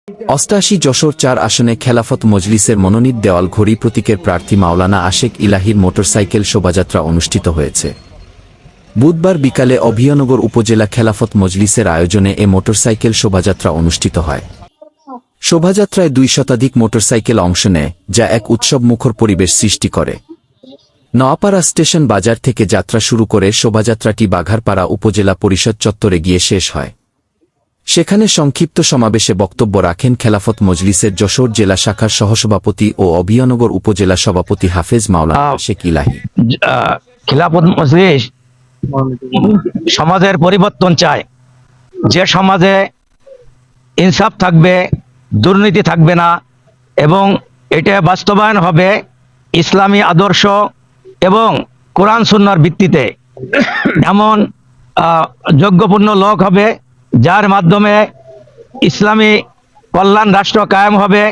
৮৮ যশোর ৪ আসনে খেলাফত মজলিসের মনোনীত দেওয়াল ঘড়ি প্রতীকের প্রার্থী মাওলানা আশেক ইলাহীর মোটরসাইকেল শোভাযাত্রা অনুষ্ঠিত হয়েছে। বুধবার বিকালে অভয়নগর উপজেলা খেলাফত মজলিসের আয়োজনে এ মোটরসাইকেল শোভাযাত্রা অনুষ্ঠিত হয়। শোভাযাত্রায় ২ শতাধিক মোটরসাইকেল অংশ নেয়, যা এক উৎসবমুখর পরিবেশ সৃষ্টি করে। নোয়াপাড়া স্টেশন বাজার থেকে যাত্রা শুরু করে শোভাযাত্রাটি বাঘারপাড়া উপজেলা পরিষদ চত্বরে গিয়ে শেষ হয়। সেখানে সংক্ষিপ্ত সমাবেশে বক্তব্য রাখেন খেলাফত মজলিসের যশোর জেলা শাখার সহসভাপতি ও অভয়নগর উপজেলা সভাপতি হাফেজ মাওলানা আশেক ইলাহী। খেলাফত মজলিস সমাজের পরিবর্তন চায়, যে সমাজে ইনসাফ থাকবে, দুর্নীতি থাকবে না এবং এটা বাস্তবায়ন হবে ইসলামী আদর্শ এবং কোরআন সুন্নাহর ভিত্তিতে। এমন যোগ্যপূর্ণ লোক হবে যার মাধ্যমে ইসলামী কল্যাণ রাষ্ট্র কায়েম হবে।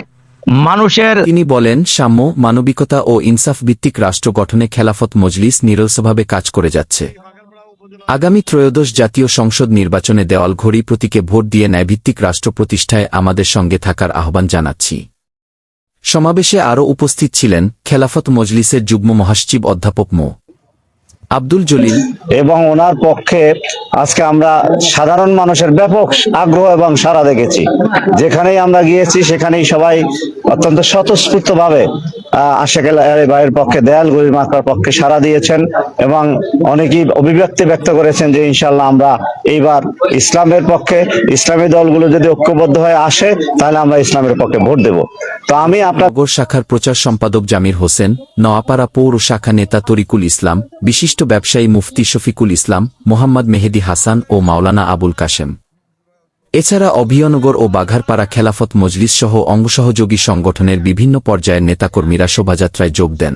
মানুষের তিনি বলেন, সাম্য, মানবিকতা ও ইনসাফ ভিত্তিক রাষ্ট্র গঠনে খেলাফত মজলিস নিরলসভাবে কাজ করে যাচ্ছে। আগামী ত্রয়োদশ জাতীয় সংসদ নির্বাচনে দেওয়াল ঘড়ি প্রতীকে ভোট দিয়ে ন্যায়ভিত্তিক রাষ্ট্র প্রতিষ্ঠায় আমাদের সঙ্গে থাকার আহ্বান জানাচ্ছি। সমাবেশে আরও উপস্থিত ছিলেন খেলাফত মজলিসের যুগ্ম মহাসচিব অধ্যাপক মো. আব্দুল জলিল এবং ওনার পক্ষে আজকে আমরা সাধারণ মানুষের ব্যাপক আগ্রহ এবং সাড়া দেখেছি। যেখানেই আমরা গিয়েছি সেখানেই সবাই অত্যন্ত স্বতঃস্ফূর্ত ভাবে আশেক ইলাহী ভাইয়ের পক্ষে, দেয়াল ঘড়ি মার্কার পক্ষে সাড়া দিয়েছেন এবং অনেকেই অভিব্যক্তি ব্যক্ত করেছেন যে ইনশাল্লাহ আমরা এইবার ইসলামের পক্ষে, ইসলামী দলগুলো যদি ঐক্যবদ্ধ হয়ে আসে তাহলে আমরা ইসলামের পক্ষে ভোট দেব। তো আমি আপনার নগর শাখার প্রচার সম্পাদক জামির হোসেন, নোয়াপাড়া পৌর শাখা নেতা তরিকুল ইসলাম, বিশিষ্ট ব্যবসায়ী মুফতি শফিকুল ইসলাম, মোহাম্মদ মেহেদী হাসান ও মাওলানা আবুল কাশেম। এছাড়া অভয়নগর ও বাঘারপাড়া খেলাফত মজলিস সহ অঙ্গসহযোগী সংগঠনের বিভিন্ন পর্যায়ের নেতাকর্মীরা শোভাযাত্রায় যোগ দেন।